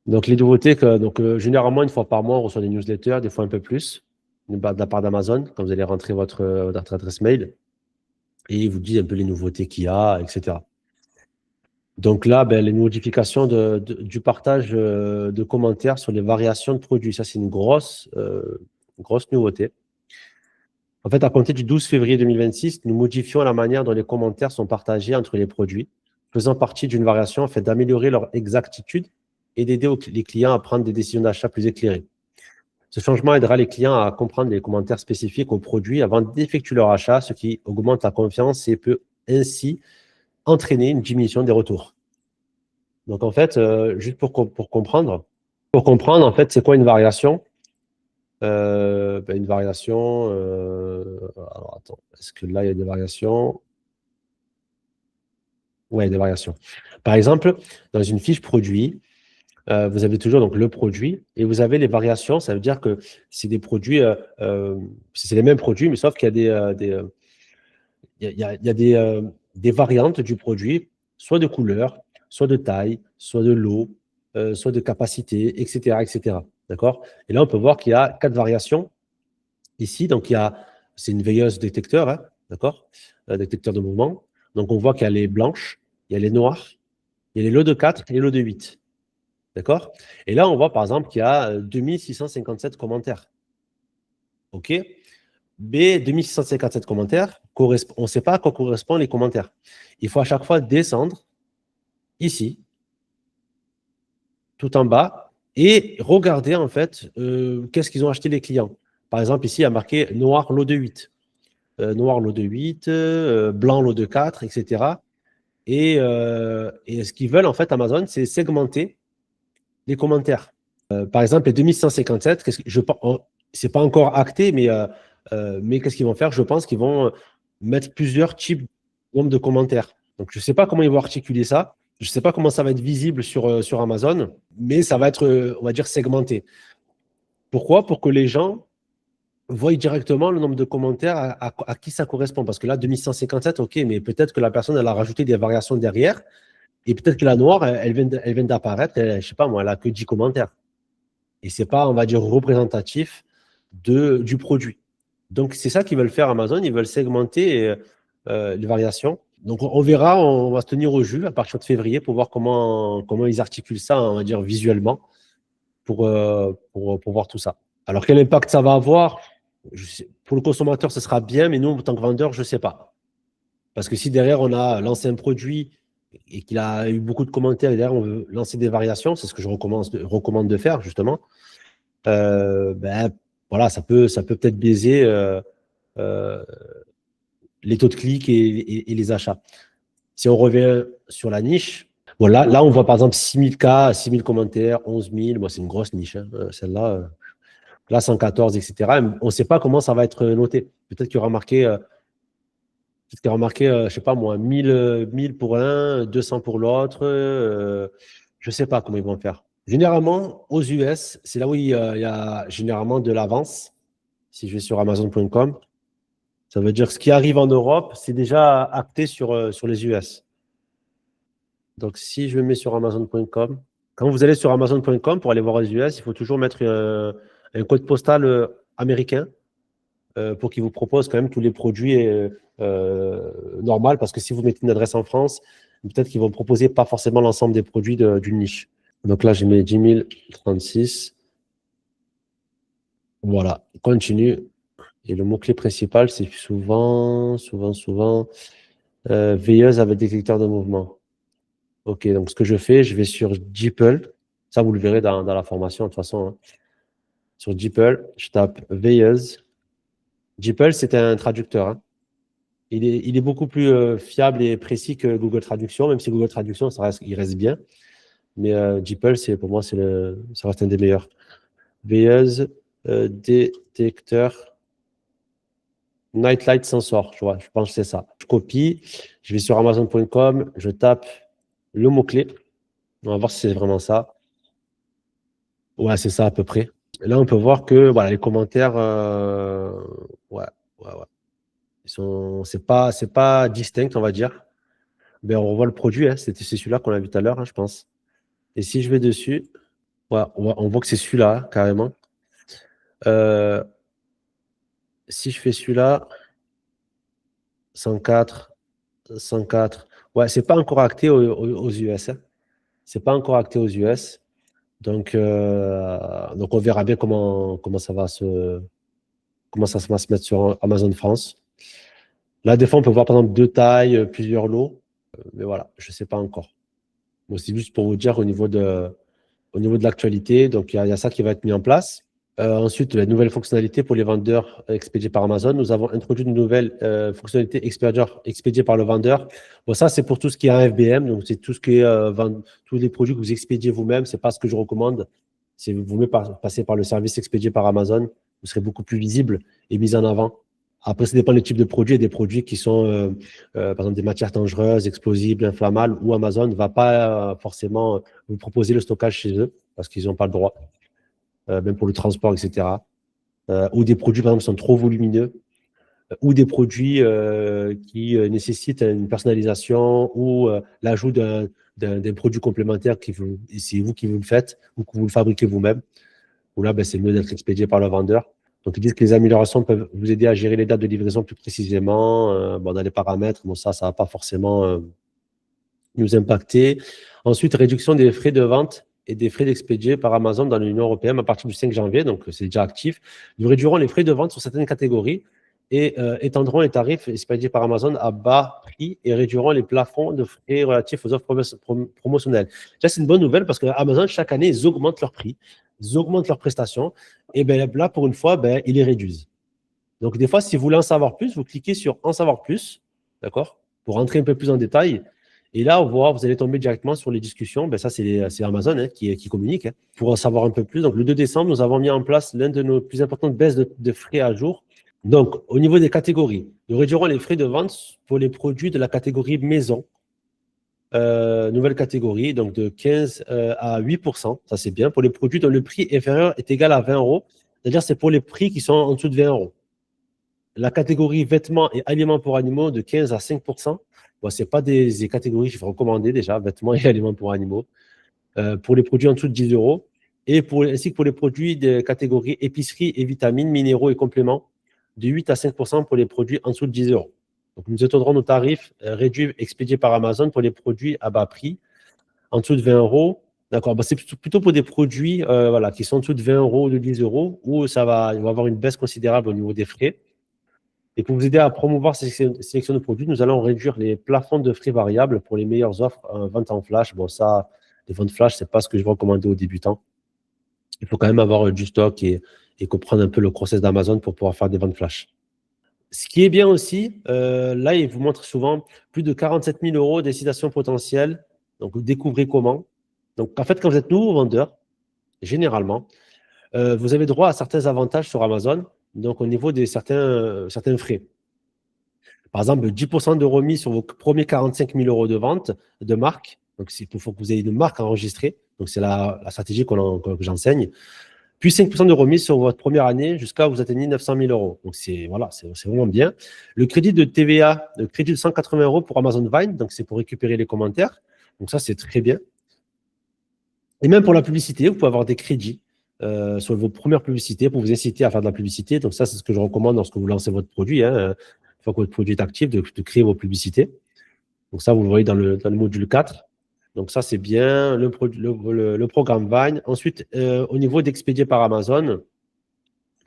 Donc, les nouveautés, généralement, une fois par mois, on reçoit des newsletters, des fois un peu plus, de la part d'Amazon, quand vous allez rentrer votre adresse mail, et ils vous disent un peu les nouveautés qu'il y a, etc. Donc là, ben, les modifications du partage de commentaires sur les variations de produits, ça, c'est une grosse nouveauté. En fait, à compter du 12 février 2026, nous modifions la manière dont les commentaires sont partagés entre les produits, faisant partie d'une variation afin d'améliorer leur exactitude et d'aider les clients à prendre des décisions d'achat plus éclairées. Ce changement aidera les clients à comprendre les commentaires spécifiques aux produits avant d'effectuer leur achat, ce qui augmente la confiance et peut ainsi entraîner une diminution des retours. Donc, en fait, juste pour comprendre, en fait, c'est quoi une variation? Une variation, alors attends, est-ce que là, il y a des variations? Oui, il y a des variations. Par exemple, dans une fiche produit, vous avez toujours donc, le produit et vous avez les variations. Ça veut dire que c'est des produits, c'est les mêmes produits, mais sauf qu'il y a il y a des variantes du produit, soit de couleur, soit de taille, soit de lot, soit de capacité, etc., etc. D'accord? Et là, on peut voir qu'il y a 4 variations ici. Donc, c'est une veilleuse détecteur, hein, d'accord? Détecteur de mouvement. Donc, on voit qu'il y a les blanches, il y a les noires, il y a les lots de 4 et les lots de 8. D'accord? Et là, on voit par exemple qu'il y a 2657 commentaires. OK? Mais 2657 commentaires, on ne sait pas à quoi correspondent les commentaires. Il faut à chaque fois descendre ici, tout en bas, et regarder en fait qu'est-ce qu'ils ont acheté les clients. Par exemple, ici, il y a marqué noir lot de 8. Noir lot de 8, blanc lot de 4, etc. Et ce qu'ils veulent, en fait, Amazon, c'est segmenter les commentaires. Par exemple, les 2157, c'est pas encore acté, mais qu'est-ce qu'ils vont faire? Je pense qu'ils vont mettre plusieurs types nombre de commentaires. Donc, je ne sais pas comment ils vont articuler ça. Je ne sais pas comment ça va être visible sur Amazon, mais ça va être, on va dire, segmenté. Pourquoi? Pour que les gens voient directement le nombre de commentaires à qui ça correspond. Parce que là, 2157, OK, mais peut-être que la personne, elle a rajouté des variations derrière, et peut-être que la noire, elle vient d'apparaître, je ne sais pas moi, elle a que 10 commentaires. Et ce n'est pas, on va dire, représentatif du produit. Donc, c'est ça qu'ils veulent faire Amazon. Ils veulent segmenter les variations. Donc, on verra, on va se tenir au jus à partir de février pour voir comment ils articulent ça, on va dire, visuellement pour voir tout ça. Alors, quel impact ça va avoir? Pour le consommateur, ce sera bien, mais nous, en tant que vendeur, je ne sais pas. Parce que si derrière, on a lancé un produit et qu'il a eu beaucoup de commentaires, et derrière, on veut lancer des variations, c'est ce que je recommande de faire, justement. Ben, voilà, ça peut peut-être biaiser euh, les taux de clics et les achats. Si on revient sur la niche, voilà, là, on voit par exemple 6000 cas, 6000 commentaires, 11 000. Bon, c'est une grosse niche, hein, celle-là. Là, 114, etc. On ne sait pas comment ça va être noté. Peut-être qu'il y aura marqué, je ne sais pas moi, 1000 pour l'un, 200 pour l'autre. Je ne sais pas comment ils vont faire. Généralement, aux US, c'est là où il y a généralement de l'avance. Si je vais sur Amazon.com, ça veut dire que ce qui arrive en Europe, c'est déjà acté sur les US. Donc, si je me mets sur Amazon.com, quand vous allez sur Amazon.com pour aller voir les US, il faut toujours mettre un code postal américain pour qu'il vous propose quand même tous les produits normaux. Parce que si vous mettez une adresse en France, peut-être qu'ils vont proposer pas forcément l'ensemble des produits d'une niche. Donc là, je mets 10 036. Voilà, continue. Et le mot-clé principal, c'est souvent, veilleuse avec détecteur de mouvement. OK, donc ce que je fais, je vais sur DeepL. Ça, vous le verrez dans la formation, de toute façon, hein. Sur DeepL, je tape veilleuse. DeepL, c'est un traducteur, hein. Il est beaucoup plus fiable et précis que Google Traduction, même si Google Traduction, il reste bien. Mais DeepL, pour moi, ça reste un des meilleurs. Veilleuse, détecteur. Nightlight Sensor, je pense que c'est ça. Je copie, je vais sur Amazon.com, je tape le mot-clé. On va voir si c'est vraiment ça. Ouais, c'est ça à peu près. Et là, on peut voir que voilà, les commentaires, ouais, ouais, ouais. C'est pas distinct, on va dire. Mais on revoit le produit, hein, c'est celui-là qu'on a vu tout à l'heure, hein, je pense. Et si je vais dessus, Ouais, on voit que c'est celui-là, carrément. Euh, Si je fais celui-là, 104, 104. Ouais, c'est pas encore acté aux US, hein. C'est pas encore acté aux US. Donc on verra bien comment ça va se mettre sur Amazon France. Là, des fois, on peut voir par exemple deux tailles, plusieurs lots. Mais voilà, je ne sais pas encore. Bon, c'est juste pour vous dire au niveau de l'actualité. Donc, il y a ça qui va être mis en place. Ensuite, la nouvelle fonctionnalité pour les vendeurs expédiés par Amazon. Nous avons introduit une nouvelle fonctionnalité expédiée par le vendeur. Bon, ça, c'est pour tout ce qui est un FBM. Donc, c'est tout ce qui est tous les produits que vous expédiez vous-même. C'est pas ce que je recommande. C'est vous mieux passer par le service expédié par Amazon. Vous serez beaucoup plus visible et mis en avant. Après, ça dépend des types de produits. Il y a des produits qui sont, par exemple, des matières dangereuses, explosibles, inflammables, où Amazon ne va pas forcément vous proposer le stockage chez eux parce qu'ils n'ont pas le droit, même pour le transport, etc. Ou des produits, par exemple, qui sont trop volumineux, ou des produits qui nécessitent une personnalisation ou l'ajout d'un produit complémentaire et c'est vous qui vous le faites ou que vous le fabriquez vous-même. Où là, ben, c'est mieux d'être expédié par le vendeur. Donc, ils disent que les améliorations peuvent vous aider à gérer les dates de livraison plus précisément, bon, dans les paramètres. Bon, ça ne va pas forcément nous impacter. Ensuite, réduction des frais de vente et des frais d'expédié par Amazon dans l'Union européenne à partir du 5 janvier, donc c'est déjà actif. Nous réduirons les frais de vente sur certaines catégories et étendront les tarifs expédiés par Amazon à bas prix et réduiront les plafonds de frais relatifs aux offres promotionnelles. Ça, c'est une bonne nouvelle parce que Amazon, chaque année, ils augmentent leurs prix, ils augmentent leurs prestations et ben, là, pour une fois, ben, ils les réduisent. Donc, des fois, si vous voulez en savoir plus, vous cliquez sur En savoir plus, d'accord, pour rentrer un peu plus en détail. Et là, vous allez tomber directement sur les discussions. Ben, ça, c'est Amazon hein, qui communique hein, pour en savoir un peu plus. Donc, le 2 décembre, nous avons mis en place l'une de nos plus importantes baisses de frais à jour. Donc, au niveau des catégories, nous réduirons les frais de vente pour les produits de la catégorie maison. Nouvelle catégorie, donc de 15 à 8%. Ça, c'est bien. Pour les produits dont le prix inférieur est égal à 20 euros, c'est-à-dire c'est pour les prix qui sont en dessous de 20 euros. La catégorie vêtements et aliments pour animaux de 15 à 5%. Bon, ce n'est pas des catégories que je vais recommander déjà, vêtements et aliments pour animaux. Pour les produits en dessous de 10 euros. Ainsi que pour les produits de catégorie épicerie et vitamines, minéraux et compléments, de 8 à 5% pour les produits en dessous de 10 euros. Donc, nous étendrons nos tarifs réduits expédiés par Amazon pour les produits à bas prix, en dessous de 20 euros. D'accord, bah, c'est plutôt pour des produits voilà, qui sont en dessous de 20 euros ou de 10 euros, où il va y avoir une baisse considérable au niveau des frais. Et pour vous aider à promouvoir ces sélections de produits, nous allons réduire les plafonds de frais variables pour les meilleures offres en vente en flash. Bon, ça, les ventes flash, ce n'est pas ce que je vais recommander aux débutants. Il faut quand même avoir du stock et comprendre un peu le process d'Amazon pour pouvoir faire des ventes flash. Ce qui est bien aussi, là, il vous montre souvent plus de 47 000 euros d'incitation potentielle. Donc, vous découvrez comment. Donc, en fait, quand vous êtes nouveau vendeur, généralement, vous avez droit à certains avantages sur Amazon, donc au niveau de certains frais. Par exemple, 10% de remise sur vos premiers 45 000 euros de vente de marque. Donc, il faut que vous ayez une marque enregistrée. Donc, c'est la stratégie que j'enseigne. Puis 5% de remise sur votre première année jusqu'à vous atteignez 900 000 euros. Donc, c'est vraiment bien. Le crédit de TVA, le crédit de 180 euros pour Amazon Vine. Donc, c'est pour récupérer les commentaires. Donc, ça, c'est très bien. Et même pour la publicité, vous pouvez avoir des crédits sur vos premières publicités pour vous inciter à faire de la publicité. Donc, ça, c'est ce que je recommande lorsque vous lancez votre produit. Hein, une fois que votre produit est actif, de créer vos publicités. Donc, ça, vous le voyez dans le module 4. Donc, ça, c'est bien le programme Vine. Ensuite, au niveau d'expédier par Amazon,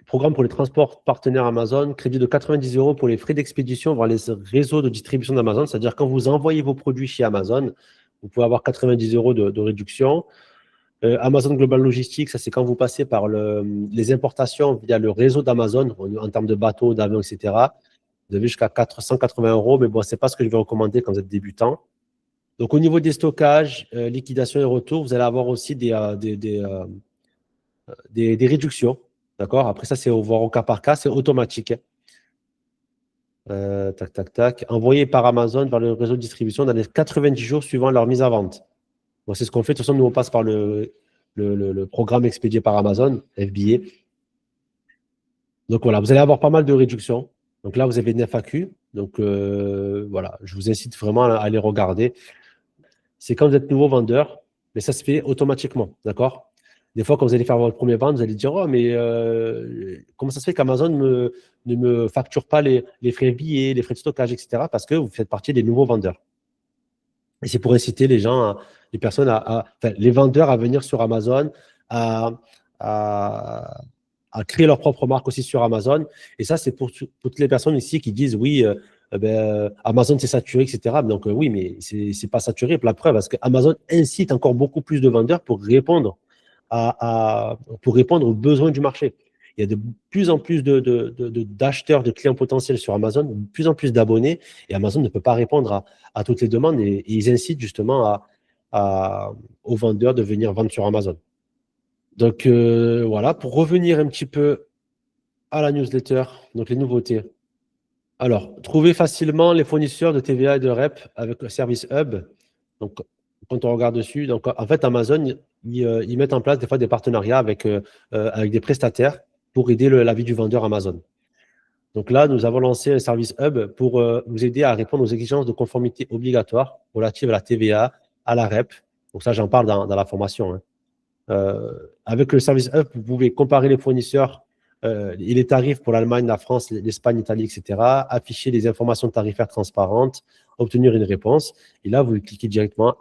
programme pour les transports partenaires Amazon, crédit de 90 euros pour les frais d'expédition vers les réseaux de distribution d'Amazon. C'est-à-dire, quand vous envoyez vos produits chez Amazon, vous pouvez avoir 90 euros de réduction. Amazon Global Logistics, ça c'est quand vous passez par les importations via le réseau d'Amazon en termes de bateaux, d'avions, etc. Vous avez jusqu'à 480 euros, mais bon, ce n'est pas ce que je vais recommander quand vous êtes débutant. Donc, au niveau des stockages, liquidation et retour, vous allez avoir aussi des réductions. D'accord? Après ça, c'est voir au cas par cas, c'est automatique. Tac, tac, tac. Envoyé par Amazon vers le réseau de distribution dans les 90 jours suivant leur mise à vente. Bon, c'est ce qu'on fait. De toute façon, nous, on passe par le programme expédié par Amazon, FBA. Donc voilà, vous allez avoir pas mal de réductions. Donc là, vous avez une FAQ. Donc voilà, je vous incite vraiment à aller regarder. C'est quand vous êtes nouveau vendeur, mais ça se fait automatiquement, d'accord? Des fois, quand vous allez faire votre premier vente, vous allez dire, oh, mais comment ça se fait qu'Amazon ne me facture pas les frais de billets, les frais de stockage, etc. Parce que vous faites partie des nouveaux vendeurs. Et c'est pour inciter les gens, les personnes, enfin, les vendeurs à venir sur Amazon, à, à, à créer leur propre marque aussi sur Amazon. Et ça, c'est pour toutes les personnes ici qui disent oui, Amazon c'est saturé, etc. Donc oui, mais c'est pas saturé. La preuve, parce que Amazon incite encore beaucoup plus de vendeurs pour répondre pour répondre aux besoins du marché. Il y a de plus en plus d'acheteurs, de clients potentiels sur Amazon, de plus en plus d'abonnés, et Amazon ne peut pas répondre à toutes les demandes, et ils incitent justement aux vendeurs de venir vendre sur Amazon. Donc voilà, pour revenir un petit peu à la newsletter, donc les nouveautés. Alors, trouvez facilement les fournisseurs de TVA et de REP avec le service Hub. Donc, quand on regarde dessus, donc en fait, Amazon, ils mettent en place des fois des partenariats avec des prestataires pour aider la vie du vendeur Amazon. Donc là, nous avons lancé un service Hub pour vous aider à répondre aux exigences de conformité obligatoires relatives à la TVA, à la REP. Donc ça, j'en parle dans la formation, hein. Avec le service Hub, vous pouvez comparer les fournisseurs et les tarifs pour l'Allemagne, la France, l'Espagne, l'Italie, etc. Afficher des informations tarifaires transparentes, obtenir une réponse. Et là, vous cliquez directement.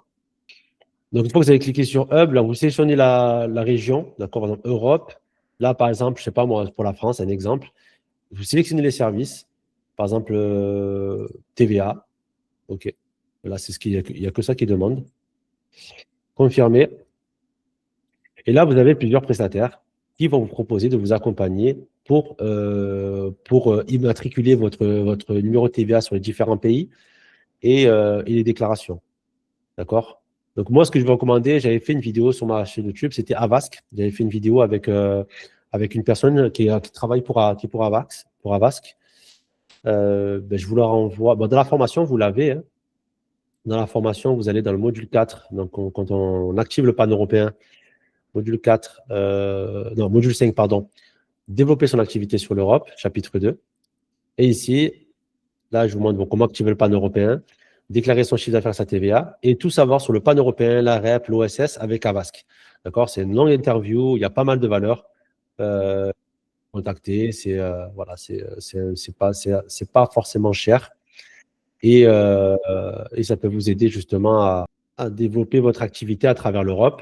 Donc, une fois que vous avez cliqué sur Hub, là, vous sélectionnez la région, d'accord, donc Europe. Là, par exemple, je ne sais pas moi, pour la France, un exemple. Vous sélectionnez les services, par exemple TVA. OK. Là, c'est il n'y a que ça qui demande. Confirmer. Et là, vous avez plusieurs prestataires qui vont vous proposer de vous accompagner pour immatriculer votre numéro de TVA sur les différents pays et les déclarations. D'accord? Donc, moi, ce que je vais recommander, j'avais fait une vidéo sur ma chaîne YouTube, c'était Avasc. J'avais fait une vidéo avec une personne qui travaille pour Avasc. Je vous la renvoie. Bon, dans la formation, vous l'avez, hein. Dans la formation, vous allez dans le module 4. Donc, quand on active le pan-européen, module 4, non, module 5, pardon, développer son activité sur l'Europe, chapitre 2. Et ici, là, je vous montre comment activer le pan-européen, déclarer son chiffre d'affaires, sa TVA, et tout savoir sur le pan-européen, la REP, l'OSS avec Avasc. D'accord? C'est une longue interview, il y a pas mal de valeurs. Contacter, voilà, c'est pas forcément cher. Et ça peut vous aider justement à développer votre activité à travers l'Europe.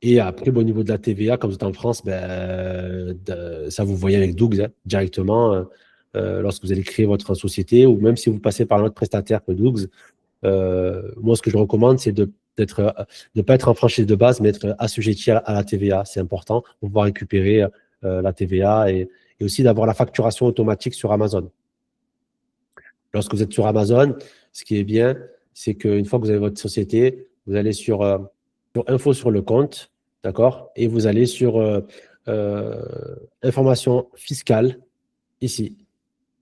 Et après, au niveau de la TVA, comme vous êtes en France, ça vous voyez avec Dougs, hein, directement lorsque vous allez créer votre société, ou même si vous passez par un autre prestataire que Dougs. Moi, ce que je recommande, c'est de ne pas être en franchise de base, mais être assujetti à la TVA. C'est important pour pouvoir récupérer la TVA et aussi d'avoir la facturation automatique sur Amazon. Lorsque vous êtes sur Amazon, ce qui est bien, c'est qu'une fois que vous avez votre société, vous allez sur info sur le compte, d'accord? Et vous allez sur information fiscale, ici,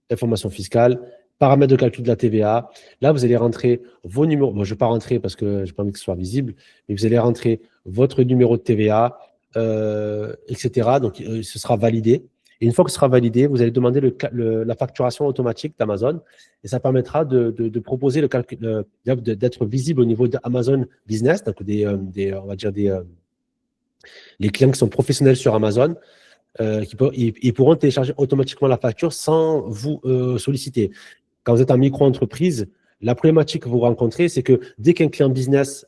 information fiscale, paramètres de calcul de la TVA. Là, vous allez rentrer vos numéros. Moi, je ne vais pas rentrer parce que je n'ai pas envie que ce soit visible, mais vous allez rentrer votre numéro de TVA, etc. Donc, ce sera validé. Et une fois que ce sera validé, vous allez demander la facturation automatique d'Amazon et ça permettra de proposer le calcul, d'être visible au niveau d'Amazon Business, donc on va dire les clients qui sont professionnels sur Amazon, ils pourront télécharger automatiquement la facture sans vous solliciter. Quand vous êtes en micro-entreprise, la problématique que vous rencontrez, c'est que dès qu'un client business,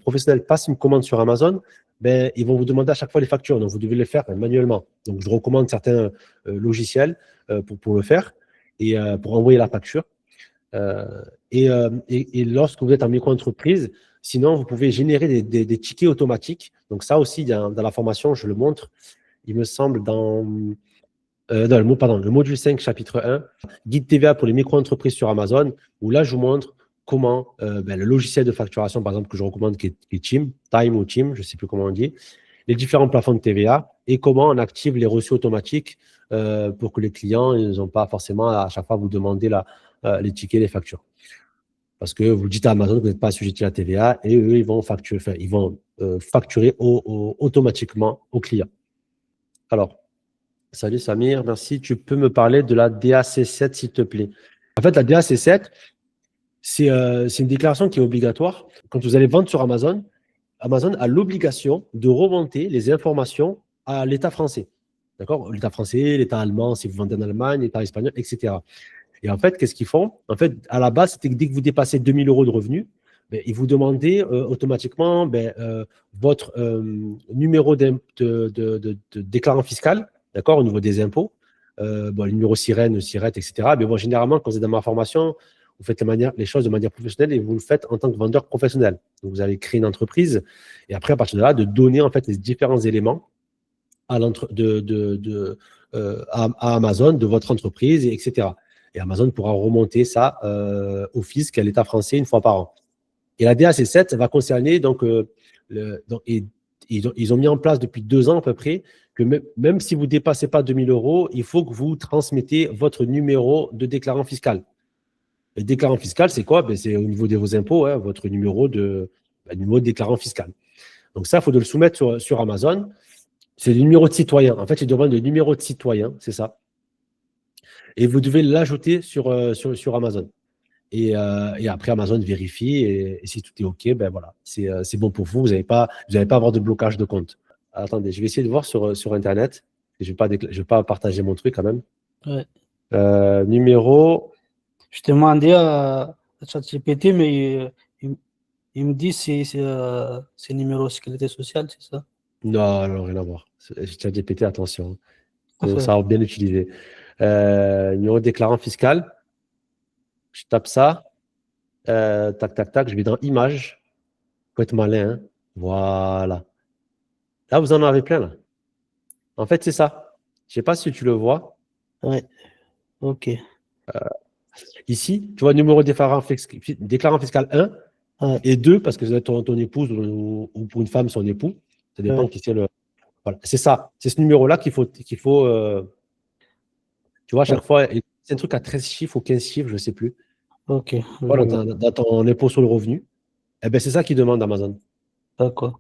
professionnel, passe une commande sur Amazon, ils vont vous demander à chaque fois les factures. Donc, vous devez les faire manuellement. Donc, je recommande certains logiciels pour le faire et pour envoyer la facture. Et lorsque vous êtes en micro-entreprise, sinon, vous pouvez générer des tickets automatiques. Donc, ça aussi, dans la formation, je le montre. Il me semble dans le module 5, chapitre 1, guide TVA pour les micro-entreprises sur Amazon, où là, je vous montre comment le logiciel de facturation, par exemple, que je recommande, qui est Time ou Team, je ne sais plus comment on dit, les différents plafonds de TVA et comment on active les reçus automatiques pour que les clients n'ont pas forcément à chaque fois vous demander les tickets, les factures. Parce que vous dites à Amazon que vous n'êtes pas assujetti à la TVA et eux, ils vont facturer automatiquement aux clients. Alors, salut Samir, merci. Tu peux me parler de la DAC7, s'il te plaît? En fait, la DAC7, c'est une déclaration qui est obligatoire. Quand vous allez vendre sur Amazon, Amazon a l'obligation de remonter les informations à l'État français. D'accord? L'État français, l'État allemand, si vous vendez en Allemagne, l'État espagnol, etc. Et en fait, qu'est-ce qu'ils font? En fait, à la base, c'était que dès que vous dépassez 2 000 euros de revenus, ben, ils vous demandaient automatiquement ben, votre numéro de déclarant fiscal, d'accord, au niveau des impôts, bon, le numéro sirène, SIRET, etc. Mais bon, généralement, quand vous êtes dans ma formation, vous faites les choses de manière professionnelle et vous le faites en tant que vendeur professionnel. Donc, vous allez créer une entreprise et après, à partir de là, de donner en fait les différents éléments à, à Amazon de votre entreprise, etc. Et Amazon pourra remonter ça au fisc à l'État français une fois par an. Et la DAC7 va concerner, donc, ils ont mis en place depuis 2 ans à peu près, que même si vous ne dépassez pas 2 000 euros, il faut que vous transmettez votre numéro de déclarant fiscal. Le déclarant fiscal, c'est quoi? Ben, c'est au niveau de vos impôts, hein, votre numéro de déclarant fiscal. Donc ça, il faut de le soumettre sur Amazon. C'est le numéro de citoyen. En fait, ils demandent le numéro de citoyen, c'est ça. Et vous devez l'ajouter sur Amazon. Et après, Amazon vérifie et si tout est OK, ben voilà, c'est bon pour vous. Vous n'allez pas avoir de blocage de compte. Attendez, je vais essayer de voir sur Internet. Je ne vais pas partager mon truc quand même. Ouais. Numéro. Je demandais à ChatGPT, mais il me dit c'est numéro sécurité sociale, c'est ça? Non, non, rien à voir. ChatGPT, attention. Ça va bien utiliser. Numéro déclarant fiscal. Je tape ça. Tac, tac, tac. Je vais dans Images. Il faut être malin. Hein. Voilà. Là, vous en avez plein. Là. En fait, c'est ça. Je ne sais pas si tu le vois. Ouais. OK. Ici, tu vois, numéro déclarant fiscal 1 Ouais. et 2, parce que vous êtes ton épouse ou pour une femme, son époux. Ça dépend Ouais. qui c'est le. Voilà. C'est ça. C'est ce numéro-là qu'il faut. Tu vois, à chaque fois, c'est un truc à 13 chiffres ou 15 chiffres, je ne sais plus. OK. Voilà, dans ton impôt sur le revenu. Eh ben, c'est ça qu'ils demandent Amazon. D'accord.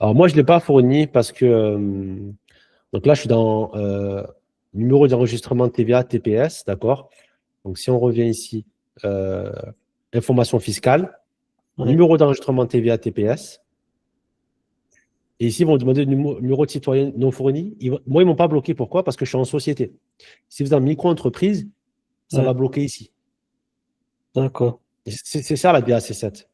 Alors, moi, je ne l'ai pas fourni parce que. Donc là, je suis dans numéro d'enregistrement TVA, TPS, d'accord? Donc, si on revient ici, information fiscale, Ouais. numéro d'enregistrement TVA, TPS. Et ici, ils vont demander le numéro de citoyen non fourni. Moi, ils ne m'ont pas bloqué. Pourquoi? Parce que je suis en société. Si vous êtes en micro-entreprise, ça va bloquer ici. D'accord. C'est ça la DAC7.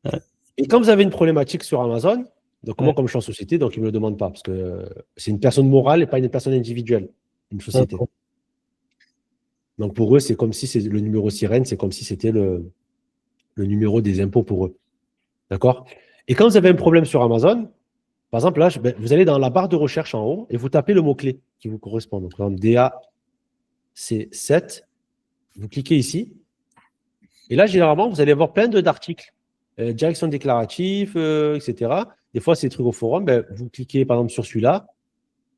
Ouais. Et quand vous avez une problématique sur Amazon, donc moi, comme je suis en société, donc ils ne me le demandent pas, parce que c'est une personne morale et pas une personne individuelle, une société. Donc pour eux, c'est comme si c'est le numéro sirène, c'est comme si c'était le numéro des impôts pour eux. D'accord? Et quand vous avez un problème sur Amazon, par exemple, là, vous allez dans la barre de recherche en haut et vous tapez le mot-clé qui vous correspond. Donc, par exemple, DAC7, vous cliquez ici. Et là, généralement, vous allez avoir plein d'articles. Direction déclarative, etc. Des fois, c'est des trucs au forum. Ben, vous cliquez, par exemple, sur celui-là.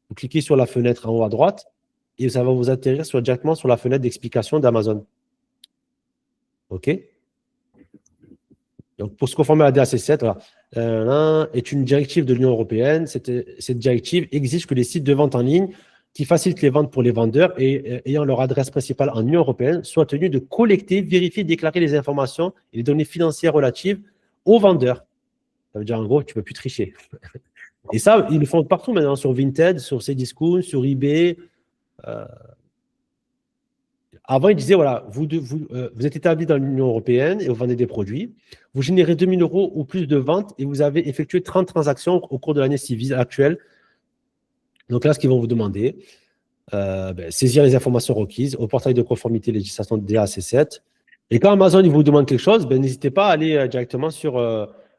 Vous cliquez sur la fenêtre en haut à droite et ça va vous atterrir directement sur la fenêtre d'explication d'Amazon. OK? Donc, pour se conformer à la DAC7, voilà, est une directive de l'Union européenne. Cette directive exige que les sites de vente en ligne qui facilitent les ventes pour les vendeurs et ayant leur adresse principale en Union européenne soient tenus de collecter, vérifier, déclarer les informations et les données financières relatives aux vendeurs. Ça veut dire, en gros, tu ne peux plus tricher. Et ça, ils le font partout maintenant, sur Vinted, sur Cdiscount, sur eBay. Avant, ils disaient, voilà, vous êtes établi dans l'Union européenne et vous vendez des produits. Vous générez 2 000 euros ou plus de ventes et vous avez effectué 30 transactions au cours de l'année civile actuelle. Donc là, ce qu'ils vont vous demander, saisir les informations requises au portail de conformité législation DAC7. Et quand Amazon il vous demande quelque chose, n'hésitez pas à aller directement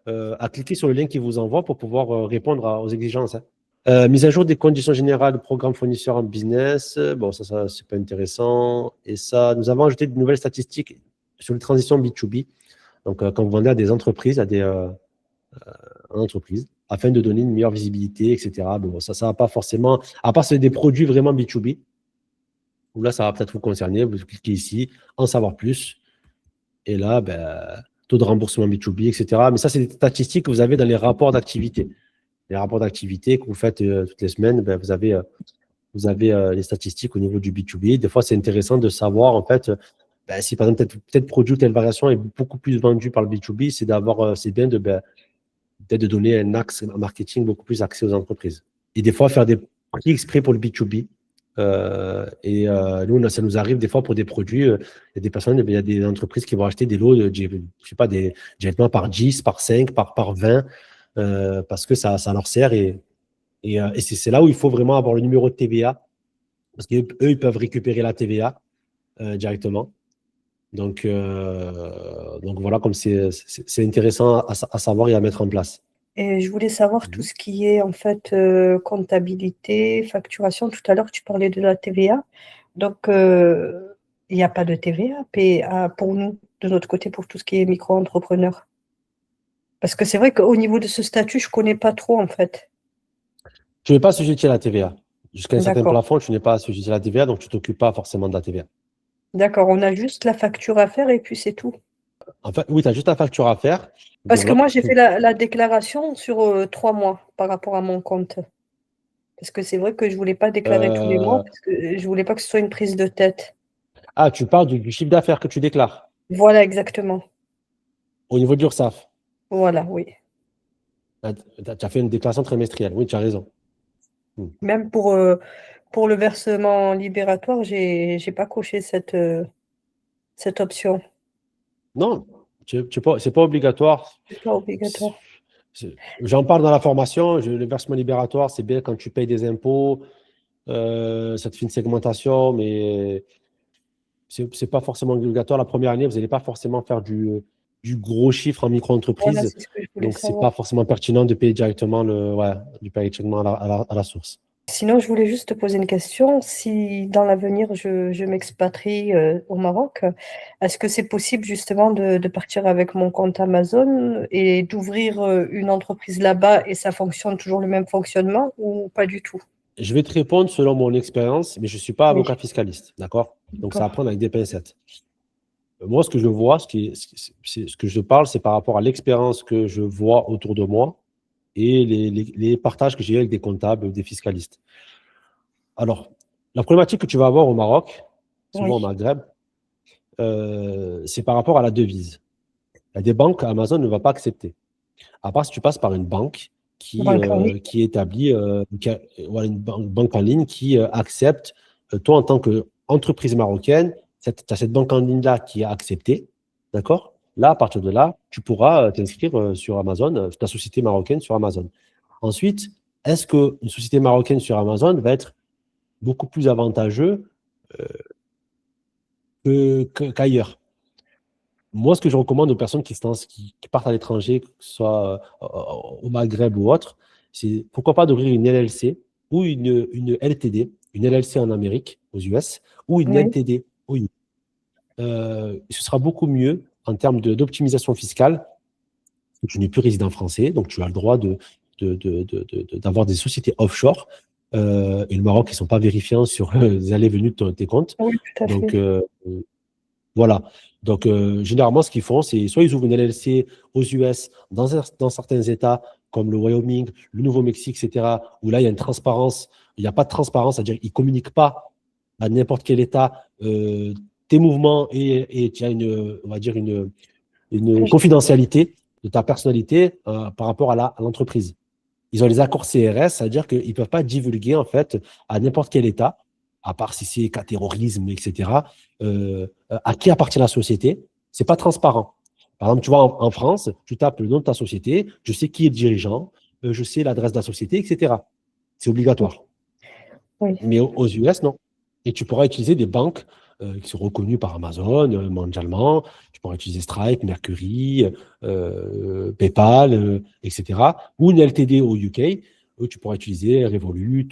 à cliquer sur le lien qu'il vous envoie pour pouvoir répondre aux exigences. Hein. Mise à jour des conditions générales du programme fournisseur en business. Bon, ça c'est pas intéressant. Et ça, nous avons ajouté de nouvelles statistiques sur les transitions B2B. Donc, quand vous vendez à des entreprises, afin de donner une meilleure visibilité, etc. Bon, ça va pas forcément, à part c'est des produits vraiment B2B, où là, ça va peut-être vous concerner. Vous cliquez ici, en savoir plus. Et là, taux de remboursement B2B, etc. Mais ça, c'est des statistiques que vous avez dans les rapports d'activité. Les rapports d'activité que vous faites toutes les semaines, vous avez les statistiques au niveau du B2B. Des fois, c'est intéressant de savoir, en fait, ben, si par exemple, peut-être produit ou telle variation est beaucoup plus vendue par le B2B, c'est bien peut-être de donner un axe en marketing beaucoup plus axé aux entreprises. Et des fois, faire des prix exprès pour le B2B. Nous, ça nous arrive des fois pour des produits, il y a des personnes, il y a des entreprises qui vont acheter des lots, je sais pas, directement par 10, par 5, par 20, parce que ça leur sert. Et c'est là où il faut vraiment avoir le numéro de TVA, parce qu'eux, ils peuvent récupérer la TVA directement. Donc voilà, comme c'est intéressant à savoir et à mettre en place. Et je voulais savoir tout ce qui est en fait comptabilité, facturation. Tout à l'heure, tu parlais de la TVA. Donc, il n'y a pas de TVA pour nous, de notre côté, pour tout ce qui est micro-entrepreneur. Parce que c'est vrai qu'au niveau de ce statut, je ne connais pas trop en fait. Tu n'es pas assujetti à la TVA. Jusqu'à un certain D'accord. plafond, tu n'es pas assujetti à la TVA, donc tu ne t'occupes pas forcément de la TVA. D'accord, on a juste la facture à faire et puis c'est tout. En fait, oui, tu as juste la facture à faire. Parce que moi, j'ai fait la déclaration sur 3 mois par rapport à mon compte. Parce que c'est vrai que je ne voulais pas déclarer tous les mois, parce que je ne voulais pas que ce soit une prise de tête. Ah, tu parles du chiffre d'affaires que tu déclares Voilà, exactement. au niveau de l'URSSAF. Voilà, oui. Tu as fait une déclaration trimestrielle. Oui, tu as raison. Même pour le versement libératoire, j'ai pas coché cette option. Non, c'est pas obligatoire. C'est pas obligatoire. J'en parle dans la formation. Le versement libératoire, c'est bien quand tu payes des impôts. Ça te fait une segmentation, mais c'est pas forcément obligatoire. La première année, vous n'allez pas forcément faire du gros chiffre en Voilà, micro-entreprise. c'est ce que je voulais Donc, c'est savoir. pas forcément pertinent de payer directement du payer directement à la source. Sinon, je voulais juste te poser une question. Si dans l'avenir, je m'expatrie au Maroc, est-ce que c'est possible justement de partir avec mon compte Amazon et d'ouvrir une entreprise là-bas et ça fonctionne toujours le même fonctionnement ou pas du tout? Je vais te répondre selon mon expérience, mais je ne suis pas Oui, avocat fiscaliste. D'accord? Donc, ça va d'accord. prendre avec des pincettes. Moi, ce que je vois, ce que je parle, c'est par rapport à l'expérience que je vois autour de moi et les partages que j'ai eu avec des comptables, des fiscalistes. Alors, la problématique que tu vas avoir au Maroc, souvent au Oui, Maghreb, c'est par rapport à la devise. Il y a des banques Amazon ne va pas accepter. À part si tu passes par une banque banque en ligne. qui établit voilà, une banque en ligne qui accepte, toi en tant qu'entreprise marocaine, tu as cette banque en ligne-là qui est acceptée, d'accord? Là, à partir de là, tu pourras t'inscrire sur Amazon, ta société marocaine sur Amazon. Ensuite, est-ce qu'une société marocaine sur Amazon va être beaucoup plus avantageux qu'ailleurs? Moi, ce que je recommande aux personnes qui partent à l'étranger, que ce soit au Maghreb ou autre, c'est pourquoi pas d'ouvrir une LLC ou une LTD, une LLC en Amérique, aux US, ou une Oui, LTD aux US. Ce sera beaucoup mieux en termes d'optimisation fiscale. Tu n'es plus résident français, donc tu as le droit d'avoir des sociétés offshore. Et le Maroc, ils ne sont pas vérifiants sur les allées et venues de tes comptes. oui, tout à Donc, fait. voilà. Donc, généralement, ce qu'ils font, c'est soit ils ouvrent une LLC aux US, dans certains États, comme le Wyoming, le Nouveau-Mexique, etc., où là, il y a une transparence. Il n'y a pas de transparence, c'est-à-dire qu'ils ne communiquent pas à n'importe quel État tes mouvements et tu as on va dire une confidentialité de ta personnalité par rapport à l'entreprise. Ils ont les accords CRS, c'est-à-dire qu'ils ne peuvent pas divulguer en fait à n'importe quel État, à part si c'est cas terrorisme, etc., à qui appartient la société. Ce n'est pas transparent. Par exemple, tu vois, en France, tu tapes le nom de ta société, je sais qui est le dirigeant, je sais l'adresse de la société, etc. C'est obligatoire. Oui. Mais aux US, non. Et tu pourras utiliser des banques qui sont reconnues par Amazon mondialement. Tu pourras utiliser Stripe, Mercury, PayPal, etc. Ou une LTD au UK. Tu pourras utiliser Revolut,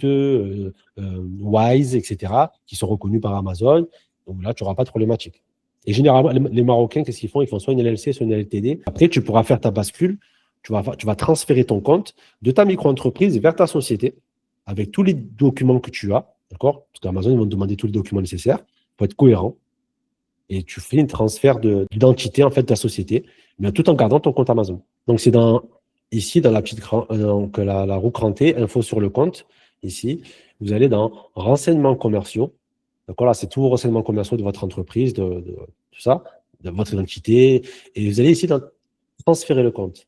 Wise, etc., qui sont reconnus par Amazon. Donc là, tu n'auras pas de problématique. Et généralement, les Marocains, qu'est-ce qu'ils font? Ils font soit une LLC, soit une LTD. Après, tu pourras faire ta bascule. Tu vas transférer ton compte de ta micro-entreprise vers ta société avec tous les documents que tu as, d'accord? Parce qu'Amazon, ils vont te demander tous les documents nécessaires pour être cohérent. Et tu fais un transfert d'identité, en fait, de ta société, mais tout en gardant ton compte Amazon. Donc, c'est ici, dans la petite, donc, la roue crantée, info sur le compte, ici, vous allez dans renseignements commerciaux, D'accord, là, c'est tous vos renseignements commerciaux de votre entreprise, de tout ça, de votre identité. Et vous allez ici dans transférer le compte.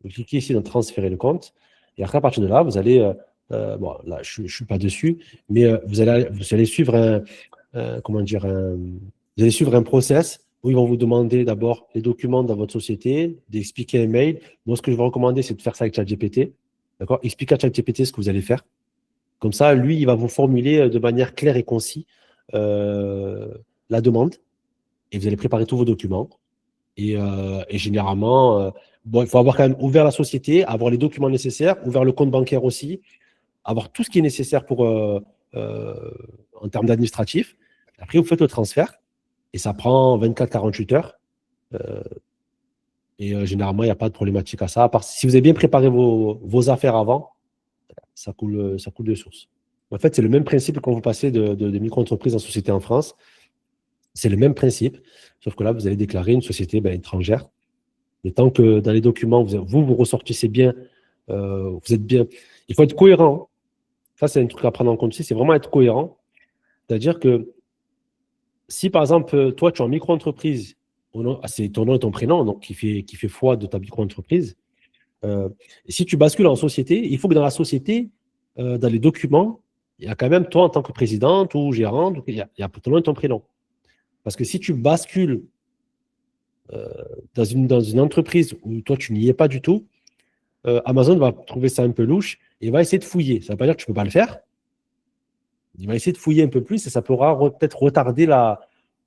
Vous cliquez ici dans transférer le compte. Et après, à partir de là, vous allez, bon, là, je ne suis pas dessus, mais vous allez suivre comment dire, vous allez suivre un process où ils vont vous demander d'abord les documents dans votre société, d'expliquer un mail. Moi, ce que je vais recommander, c'est de faire ça avec ChatGPT. D'accord? Expliquez à ChatGPT ce que vous allez faire. Comme ça, lui, il va vous formuler de manière claire et concise la demande et vous allez préparer tous vos documents. Et généralement, bon, il faut avoir quand même ouvert la société, avoir les documents nécessaires, ouvert le compte bancaire aussi, avoir tout ce qui est nécessaire pour, en termes d'administratif. Après, vous faites le transfert et ça prend 24-48 heures. Généralement, il n'y a pas de problématique à ça. À part si vous avez bien préparé vos affaires avant, ça coule de source. En fait, c'est le même principe quand vous passez de micro-entreprise en société en France. C'est le même principe, sauf que là, vous allez déclarer une société étrangère. Et tant que dans les documents, vous ressortissez bien, vous êtes bien. Il faut être cohérent. Ça, c'est un truc à prendre en compte aussi, c'est vraiment être cohérent. C'est-à-dire que si, par exemple, toi, tu es en micro-entreprise, c'est ton nom et ton prénom donc, qui fait foi de ta micro-entreprise, et si tu bascules en société, il faut que dans la société, dans les documents, il y a quand même toi en tant que présidente ou gérante, il y a ton nom et ton prénom. Parce que si tu bascules dans une entreprise où toi, tu n'y es pas du tout, Amazon va trouver ça un peu louche et va essayer de fouiller. Ça ne veut pas dire que tu ne peux pas le faire. Il va essayer de fouiller un peu plus et ça pourra peut-être retarder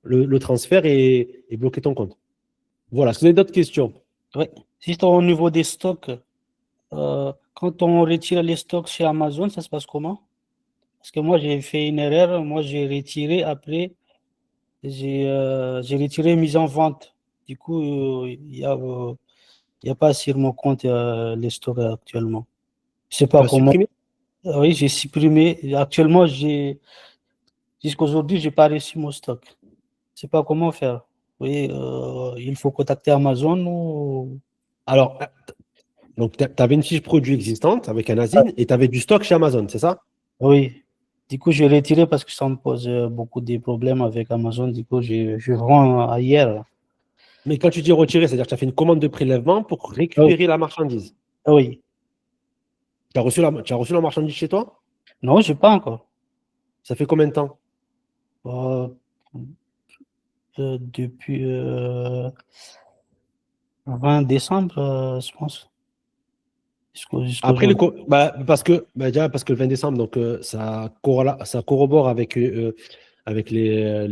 le transfert et bloquer ton compte. Voilà. Est-ce que vous avez d'autres questions? Oui. Juste au niveau des stocks, quand on retire les stocks chez Amazon, ça se passe comment? Parce que moi, j'ai fait une erreur. Moi, j'ai retiré après, j'ai retiré mise en vente. Du coup, il n'y a pas sur mon compte les stocks actuellement. Je ne sais pas Tu as comment. supprimé? Oui, j'ai supprimé. Actuellement, jusqu'aujourd'hui, je n'ai pas reçu mon stock. Je ne sais pas comment faire. Oui, il faut contacter Amazon ou. Alors, donc, tu avais une fiche produit existante avec un ASIN et tu avais du stock chez Amazon, c'est ça? Oui. Du coup, je l'ai retiré parce que ça me pose beaucoup de problèmes avec Amazon. Du coup, je vends ailleurs. Mais quand tu dis retirer, c'est-à-dire que tu as fait une commande de prélèvement pour Oui. récupérer la marchandise. Oui. Tu as reçu la marchandise chez toi? Non, je n'ai pas encore. Ça fait combien de temps? Depuis 20 décembre, je pense. Après, Jusqu'aujourd'hui. déjà, parce que le 20 décembre, donc, ça corrobore avec les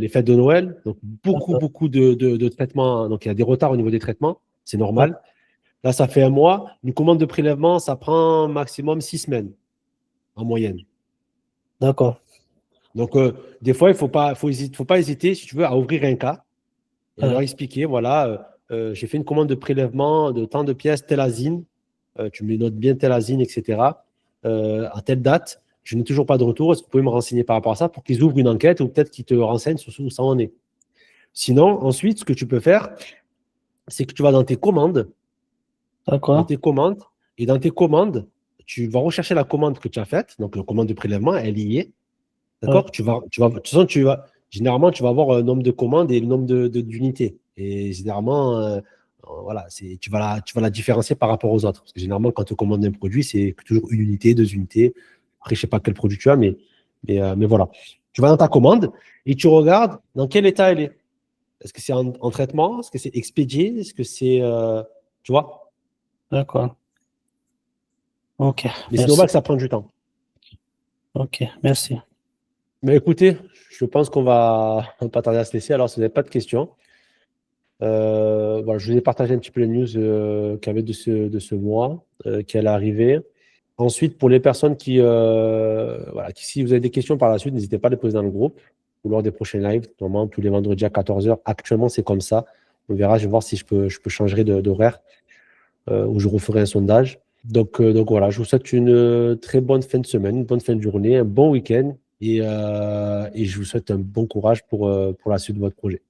fêtes de Noël. Donc, beaucoup de traitements. Donc, il y a des retards au niveau des traitements. C'est normal. Là, ça fait un mois. Une commande de prélèvement, ça prend maximum 6 semaines en moyenne. D'accord. Donc, des fois, il ne faut pas hésiter, si tu veux, à ouvrir un cas et à leur expliquer, voilà, j'ai fait une commande de prélèvement de tant de pièces, telle asine, tu me les notes bien, telle asine, etc. À telle date, je n'ai toujours pas de retour. Est-ce que vous pouvez me renseigner par rapport à ça pour qu'ils ouvrent une enquête ou peut-être qu'ils te renseignent sur où ça en est. Sinon, ensuite, ce que tu peux faire, c'est que tu vas dans tes commandes, D'accord. et dans tes commandes, tu vas rechercher la commande que tu as faite, donc la commande de prélèvement, elle y est. D'accord? De toute façon, généralement, tu vas avoir un nombre de commandes et le nombre d'unités. Et généralement, voilà, tu vas la différencier par rapport aux autres. Parce que généralement, quand tu commandes un produit, c'est toujours une unité, 2 unités. Après, je ne sais pas quel produit tu as, mais voilà. Tu vas dans ta commande et tu regardes dans quel état elle est. Est-ce que c'est en traitement? Est-ce que c'est expédié? Est-ce que c'est. Tu vois? D'accord. Ok. Mais c'est Merci. normal que ça prenne du temps. Ok. Merci. Mais écoutez, je pense qu'on va pas tarder à se laisser. Alors, si vous n'avez pas de questions. Voilà, je vous ai partagé un petit peu les news qu'il y avait de ce mois qui allait arriver. Ensuite, pour les personnes voilà, si vous avez des questions par la suite, n'hésitez pas à les poser dans le groupe ou lors des prochains lives. Normalement, tous les vendredis à 14h. Actuellement, c'est comme ça. On verra, je vais voir si je peux changer d'horaire ou je referai un sondage. Donc voilà, je vous souhaite une très bonne fin de semaine, une bonne fin de journée, un bon week-end et je vous souhaite un bon courage pour la suite de votre projet.